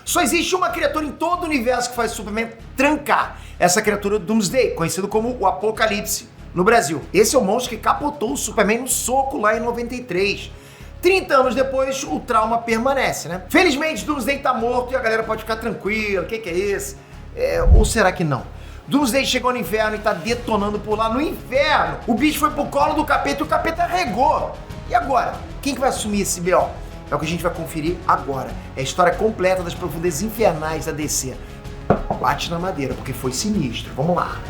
Só existe uma criatura em todo o universo que faz o Superman trancar. Essa criatura Doomsday, conhecido como o Apocalipse no Brasil. Esse é o monstro que capotou o Superman no soco lá em 93. 30 anos depois, o trauma permanece, né? Felizmente, Doomsday tá morto e a galera pode ficar tranquila. O que é isso? Ou será que não? Doomsday chegou no inferno e tá detonando por lá no inferno. O bicho foi pro colo do capeta e o capeta regou. E agora? Quem que vai assumir esse B.O.? É o que a gente vai conferir agora. É a história completa das profundezas infernais da DC. Bate na madeira, porque foi sinistro. Vamos lá.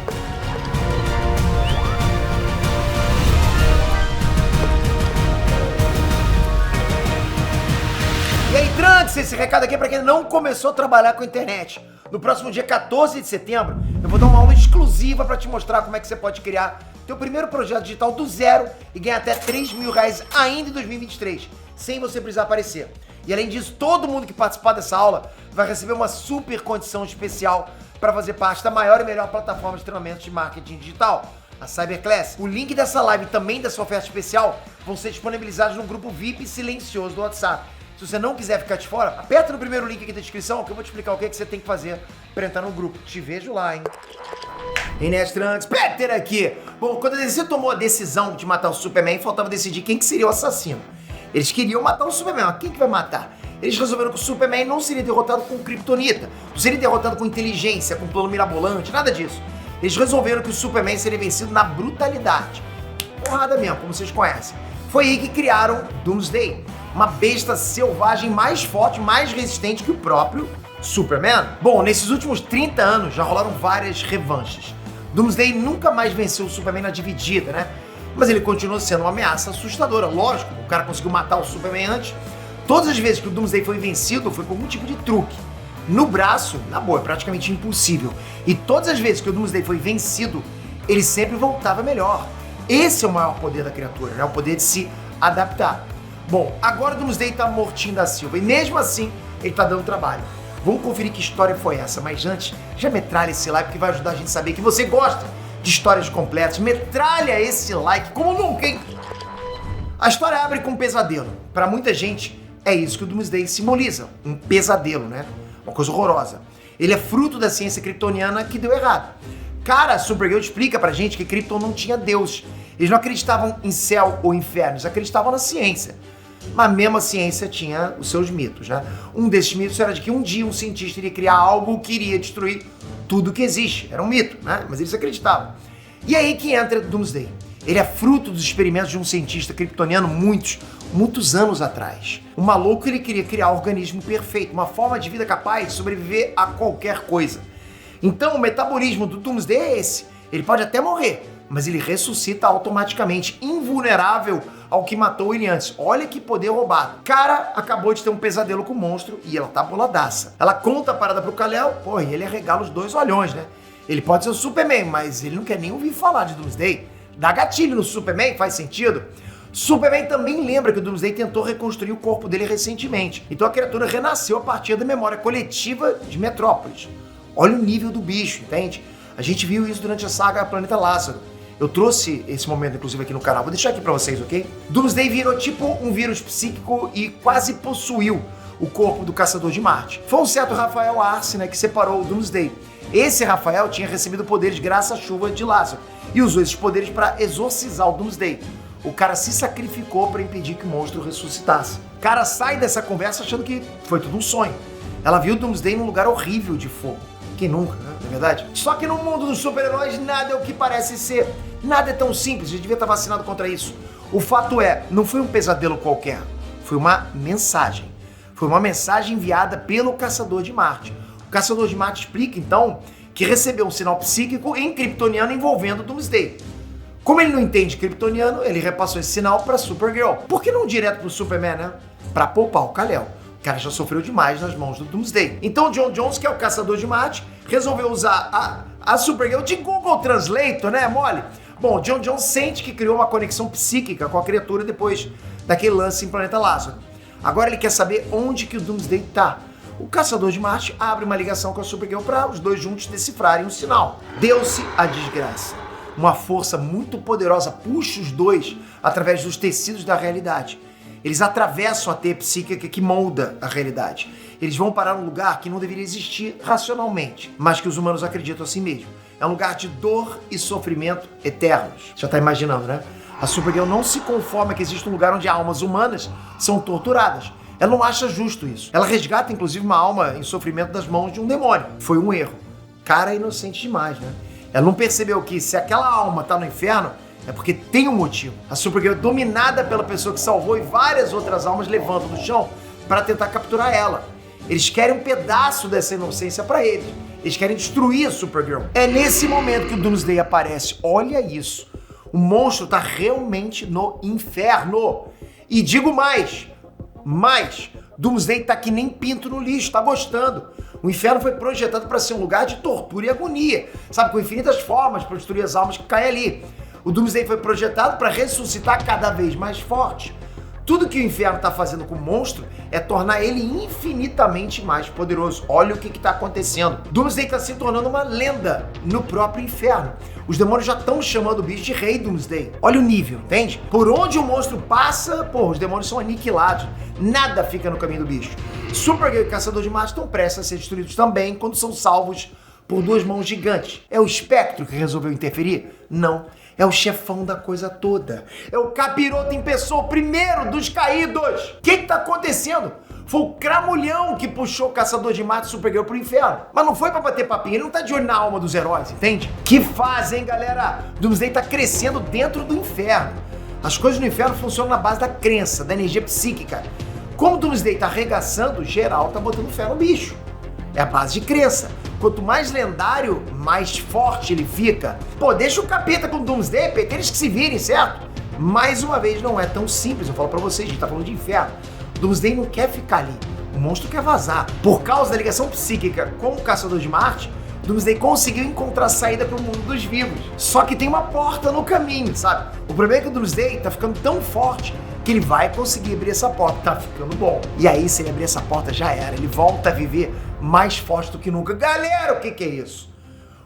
E aí, Trunks, esse recado aqui é pra quem não começou a trabalhar com a internet. No próximo dia 14 de setembro, eu vou dar uma aula exclusiva pra te mostrar como é que você pode criar teu primeiro projeto digital do zero e ganhar até R$3.000 ainda em 2023, sem você precisar aparecer. E além disso, todo mundo que participar dessa aula vai receber uma super condição especial para fazer parte da maior e melhor plataforma de treinamento de marketing digital, a Cyberclass. O link dessa live e também dessa oferta especial vão ser disponibilizados no grupo VIP silencioso do WhatsApp. Se você não quiser ficar de fora, aperta no primeiro link aqui da descrição que eu vou te explicar o que é que você tem que fazer para entrar no grupo. Te vejo lá, hein? Inês Trunks, Peter aqui. Bom, quando a DC tomou a decisão de matar o Superman, faltava decidir quem que seria o assassino. Eles queriam matar o Superman, mas quem que vai matar? Eles resolveram que o Superman não seria derrotado com Kryptonita, não seria derrotado com inteligência, com plano mirabolante, nada disso. Eles resolveram que o Superman seria vencido na brutalidade. Porrada mesmo, como vocês conhecem. Foi aí que criaram Doomsday, uma besta selvagem mais forte, mais resistente que o próprio Superman. Bom, nesses últimos 30 anos já rolaram várias revanches. Doomsday nunca mais venceu o Superman na dividida, né? Mas ele continua sendo uma ameaça assustadora. Lógico, o cara conseguiu matar o Superman antes. Todas as vezes que o Doomsday foi vencido foi por algum tipo de truque. No braço, na boa, é praticamente impossível. E todas as vezes que o Doomsday foi vencido, ele sempre voltava melhor. Esse é o maior poder da criatura, né? O poder de se adaptar. Bom, agora o Doomsday tá mortinho da Silva e mesmo assim ele tá dando trabalho. Vamos conferir que história foi essa, mas antes, já metralha esse like que vai ajudar a gente a saber que você gosta de histórias completas. Metralha esse like como nunca, hein? A história abre com um pesadelo. Para muita gente, é isso que o Doomsday simboliza, um pesadelo, né? Uma coisa horrorosa. Ele é fruto da ciência kryptoniana que deu errado. Cara, a Supergirl explica pra gente que Krypton não tinha Deus. Eles não acreditavam em céu ou inferno, eles acreditavam na ciência. Mas mesmo a ciência tinha os seus mitos, né? Um desses mitos era de que um dia um cientista iria criar algo que iria destruir tudo que existe. Era um mito, né? Mas eles acreditavam. E aí que entra Doomsday. Ele é fruto dos experimentos de um cientista kryptoniano muitos anos atrás. O maluco, ele queria criar um organismo perfeito, uma forma de vida capaz de sobreviver a qualquer coisa. Então o metabolismo do Doomsday é esse. Ele pode até morrer, mas ele ressuscita automaticamente, invulnerável ao que matou ele antes. Olha que poder roubado. Cara acabou de ter um pesadelo com o monstro e ela tá boladaça. Ela conta a parada pro Kal-El, pô, e ele arregala os dois olhões, né? Ele pode ser o Superman, mas ele não quer nem ouvir falar de Doomsday. Dá gatilho no Superman, faz sentido? Superman também lembra que o Doomsday tentou reconstruir o corpo dele recentemente. Então a criatura renasceu a partir da memória coletiva de Metrópolis. Olha o nível do bicho, entende? A gente viu isso durante a saga Planeta Lázaro. Eu trouxe esse momento, inclusive, aqui no canal. Vou deixar aqui pra vocês, ok? Doomsday virou tipo um vírus psíquico e quase possuiu o corpo do Caçador de Marte. Foi um certo Rafael Arce, né, que separou o Doomsday. Esse Rafael tinha recebido poderes graças à chuva de Lázaro e usou esses poderes para exorcizar o Doomsday. O cara se sacrificou para impedir que o monstro ressuscitasse. O cara sai dessa conversa achando que foi tudo um sonho. Ela viu o Doomsday num lugar horrível de fogo. Quem nunca, né? Não é verdade? Só que no mundo dos super-heróis nada é o que parece ser. Nada é tão simples, a gente devia estar vacinado contra isso. O fato é, não foi um pesadelo qualquer, foi uma mensagem. Foi uma mensagem enviada pelo Caçador de Marte. O Caçador de Marte explica, então, que recebeu um sinal psíquico em kryptoniano envolvendo o Doomsday. Como ele não entende kryptoniano, ele repassou esse sinal para Supergirl. Por que não direto pro Superman, né? Para poupar o Kal-El. O cara já sofreu demais nas mãos do Doomsday. Então o John Jones, que é o Caçador de Marte, resolveu usar a Supergirl de Google Translator, né, mole? Bom, John Jones sente que criou uma conexão psíquica com a criatura depois daquele lance em Planeta Lázaro. Agora ele quer saber onde que o Doomsday tá. O Caçador de Marte abre uma ligação com a Supergirl para os dois juntos decifrarem o sinal. Deu-se a desgraça. Uma força muito poderosa puxa os dois através dos tecidos da realidade. Eles atravessam a teia psíquica que molda a realidade. Eles vão parar num lugar que não deveria existir racionalmente, mas que os humanos acreditam assim mesmo. É um lugar de dor e sofrimento eternos. Já tá imaginando, né? A Supergirl não se conforma que existe um lugar onde almas humanas são torturadas. Ela não acha justo isso. Ela resgata, inclusive, uma alma em sofrimento das mãos de um demônio. Foi um erro. Cara inocente demais, né? Ela não percebeu que se aquela alma tá no inferno, é porque tem um motivo. A Supergirl é dominada pela pessoa que salvou e várias outras almas levantam do chão para tentar capturar ela. Eles querem um pedaço dessa inocência para eles. Eles querem destruir a Supergirl. É nesse momento que o Doomsday aparece. Olha isso. O monstro tá realmente no inferno. E digo mais, Doomsday tá que nem pinto no lixo, tá gostando. O inferno foi projetado para ser um lugar de tortura e agonia, sabe, com infinitas formas para destruir as almas que caem ali. O Doomsday foi projetado para ressuscitar cada vez mais forte. Tudo que o inferno está fazendo com o monstro é tornar ele infinitamente mais poderoso. Olha o que está acontecendo. Doomsday está se tornando uma lenda no próprio inferno. Os demônios já estão chamando o bicho de Rei Doomsday. Olha o nível, entende? Por onde o monstro passa, os demônios são aniquilados. Nada fica no caminho do bicho. Supergirl e Caçador de Marte estão prestes a ser destruídos também quando são salvos por duas mãos gigantes. É o Espectro que resolveu interferir? Não. É o chefão da coisa toda. É o capiroto em pessoa, o primeiro dos caídos. O que tá acontecendo? Foi o Cramulhão que puxou o Caçador de Marte e Supergirl pro inferno. Mas não foi pra bater papinho, ele não tá de olho na alma dos heróis, entende? Que faz, hein, galera? Doomsday tá crescendo dentro do inferno. As coisas no inferno funcionam na base da crença, da energia psíquica. Como o Doomsday tá arregaçando, geral tá botando fé no bicho. É a base de crença. Quanto mais lendário, mais forte ele fica. Deixa o capeta com o Doomsday, eles que se virem, certo? Mais uma vez, não é tão simples. Eu falo pra vocês, a gente tá falando de inferno. Doomsday não quer ficar ali. O monstro quer vazar. Por causa da ligação psíquica com o Caçador de Marte, Doomsday conseguiu encontrar saída pro mundo dos vivos. Só que tem uma porta no caminho, sabe? O problema é que o Doomsday tá ficando tão forte que ele vai conseguir abrir essa porta. Tá ficando bom. E aí, se ele abrir essa porta, já era. Ele volta a viver mais forte do que nunca. Galera, o que é isso?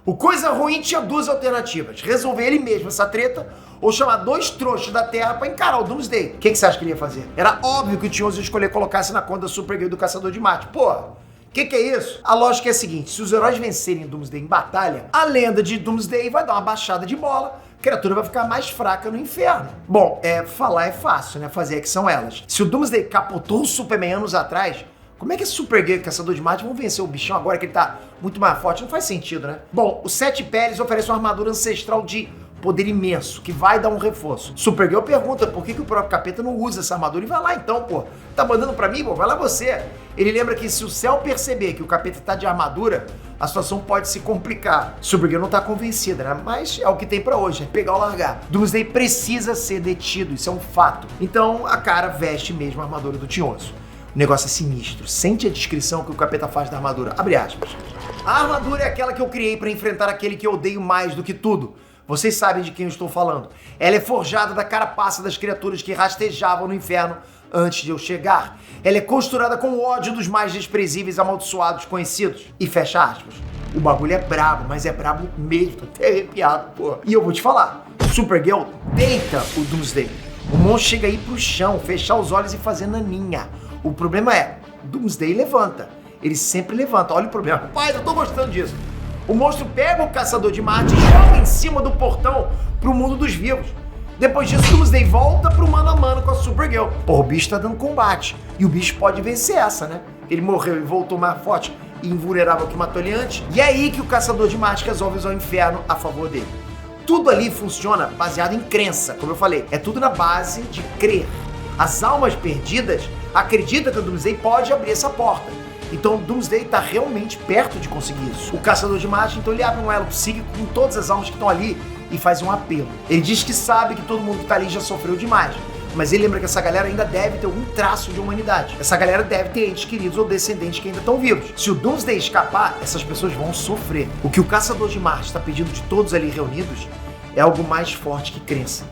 O Coisa Ruim tinha duas alternativas. Resolver ele mesmo essa treta ou chamar dois trouxas da Terra pra encarar o Doomsday. O que você acha que ele ia fazer? Era óbvio que o Tinhoso ia escolher colocar-se na conta da Supergirl e do Caçador de Marte. O que é isso? A lógica é a seguinte, se os heróis vencerem Doomsday em batalha, a lenda de Doomsday vai dar uma baixada de bola, a criatura vai ficar mais fraca no inferno. Bom, falar é fácil, né? Fazer é que são elas. Se o Doomsday capotou o Superman anos atrás, como é que a Supergirl e o Caçador de Marte vão vencer o bichão agora que ele tá muito mais forte? Não faz sentido, né? Bom, o Sete Peles oferece uma armadura ancestral de poder imenso, que vai dar um reforço. Supergirl pergunta por que o próprio capeta não usa essa armadura e vai lá então, Tá mandando pra mim, vai lá você. Ele lembra que se o céu perceber que o capeta tá de armadura, a situação pode se complicar. Supergirl não tá convencida, né? Mas é o que tem pra hoje, é pegar ou largar. Doomsday precisa ser detido, isso é um fato. Então a cara veste mesmo a armadura do Tinhoso. O negócio é sinistro. Sente a descrição que o capeta faz da armadura. Abre aspas. A armadura é aquela que eu criei pra enfrentar aquele que eu odeio mais do que tudo. Vocês sabem de quem eu estou falando. Ela é forjada da carapaça das criaturas que rastejavam no inferno antes de eu chegar. Ela é costurada com o ódio dos mais desprezíveis e amaldiçoados conhecidos. E fecha aspas. O bagulho é brabo, mas é brabo mesmo. Tô até arrepiado, E eu vou te falar. Supergirl deita o Doomsday. O monstro chega aí pro chão, fechar os olhos e fazer naninha. O problema é, Doomsday levanta. Ele sempre levanta. Olha o problema. Rapaz, eu tô gostando disso. O monstro pega o Caçador de Marte e joga em cima do portão pro mundo dos vivos. Depois disso, Doomsday volta pro mano a mano com a Supergirl. O bicho tá dando combate. E o bicho pode vencer essa, né? Ele morreu e voltou mais forte e invulnerável que matou ele antes. E é aí que o Caçador de Marte resolve usar o inferno a favor dele. Tudo ali funciona baseado em crença, como eu falei. É tudo na base de crer. As almas perdidas acreditam que o Doomsday pode abrir essa porta. Então o Doomsday tá realmente perto de conseguir isso. O Caçador de Marte, então, ele abre um elo psíquico com todas as almas que estão ali e faz um apelo. Ele diz que sabe que todo mundo que tá ali já sofreu demais, mas ele lembra que essa galera ainda deve ter algum traço de humanidade. Essa galera deve ter entes queridos ou descendentes que ainda estão vivos. Se o Doomsday escapar, essas pessoas vão sofrer. O que o Caçador de Marte está pedindo de todos ali reunidos é algo mais forte que crença.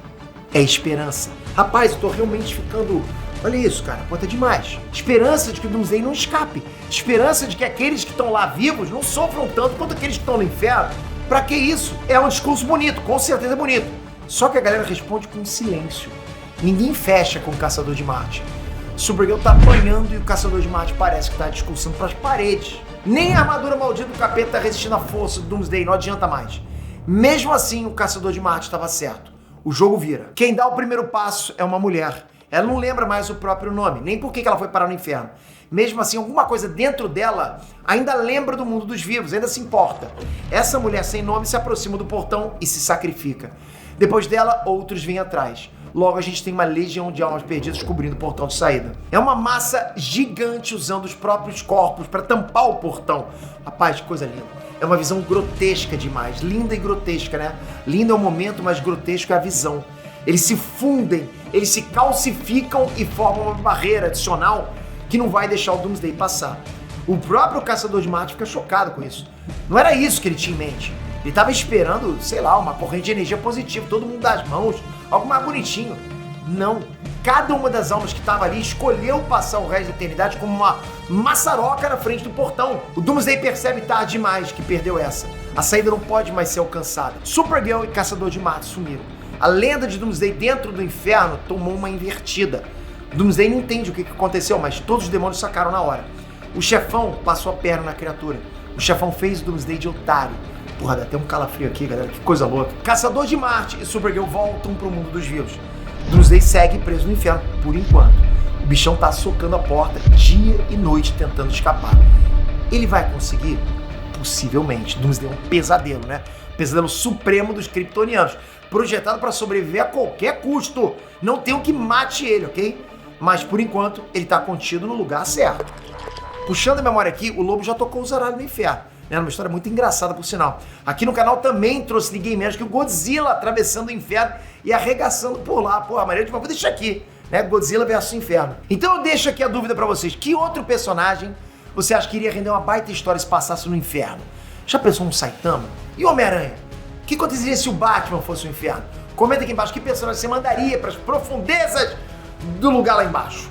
É esperança. Rapaz, eu tô realmente ficando... Olha isso, cara, quanto é demais. Esperança de que o Doomsday não escape. Esperança de que aqueles que estão lá vivos não sofram tanto quanto aqueles que estão no inferno. Pra que isso? É um discurso bonito, com certeza é bonito. Só que a galera responde com silêncio. Ninguém fecha com o Caçador de Marte. Supergirl tá apanhando e o Caçador de Marte parece que tá discursando pras paredes. Nem a armadura maldita do capeta tá resistindo à força do Doomsday, não adianta mais. Mesmo assim, o Caçador de Marte estava certo. O jogo vira. Quem dá o primeiro passo é uma mulher. Ela não lembra mais o próprio nome, nem por que ela foi parar no inferno. Mesmo assim, alguma coisa dentro dela ainda lembra do mundo dos vivos, ainda se importa. Essa mulher sem nome se aproxima do portão e se sacrifica. Depois dela, outros vêm atrás. Logo, a gente tem uma legião de almas perdidas cobrindo o portão de saída. É uma massa gigante usando os próprios corpos para tampar o portão. Rapaz, que coisa linda. É uma visão grotesca demais. Linda e grotesca, né? Lindo é o momento, mas grotesco é a visão. Eles se fundem, eles se calcificam e formam uma barreira adicional que não vai deixar o Doomsday passar. O próprio Caçador de Marte fica chocado com isso. Não era isso que ele tinha em mente. Ele estava esperando, sei lá, uma corrente de energia positiva, todo mundo das mãos, algo mais bonitinho. Não. Cada uma das almas que estava ali escolheu passar o resto da eternidade como uma maçaroca na frente do portão. O Doomsday percebe tarde demais que perdeu essa. A saída não pode mais ser alcançada. Supergirl e Caçador de Marte sumiram. A lenda de Doomsday dentro do inferno tomou uma invertida. Doomsday não entende o que aconteceu, mas todos os demônios sacaram na hora. O chefão passou a perna na criatura. O chefão fez o Doomsday de otário. Porra, dá até um calafrio aqui, galera, que coisa louca. Caçador de Marte e Supergirl voltam pro mundo dos vivos. Doomsday segue preso no inferno, por enquanto. O bichão tá socando a porta dia e noite tentando escapar. Ele vai conseguir? Possivelmente. Doomsday é um pesadelo, né? Pesadelo supremo dos kryptonianos. Projetado para sobreviver a qualquer custo. Não tem o que mate ele, ok? Mas por enquanto ele tá contido no lugar certo. Puxando a memória aqui, o Lobo já tocou o Zaralho no inferno. É uma história muito engraçada, por sinal. Aqui no canal também trouxe ninguém menos que o Godzilla atravessando o inferno e arregaçando por lá. Pô, a maneira de vou deixar aqui, né? Godzilla versus Inferno. Então eu deixo aqui a dúvida pra vocês. Que outro personagem você acha que iria render uma baita história se passasse no inferno? Já pensou no Saitama? E o Homem-Aranha? O que aconteceria se o Batman fosse o inferno? Comenta aqui embaixo que personagem você mandaria para as profundezas do lugar lá embaixo.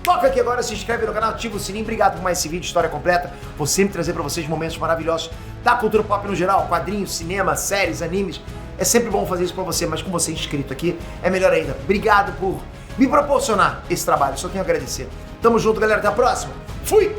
Toca aqui agora, se inscreve no canal, ativa o sininho. Obrigado por mais esse vídeo, história completa. Vou sempre trazer pra vocês momentos maravilhosos da cultura pop no geral, quadrinhos, cinema, séries, animes. É sempre bom fazer isso pra você, mas com você inscrito aqui é melhor ainda. Obrigado por me proporcionar esse trabalho, só tenho a agradecer. Tamo junto, galera, até a próxima. Fui!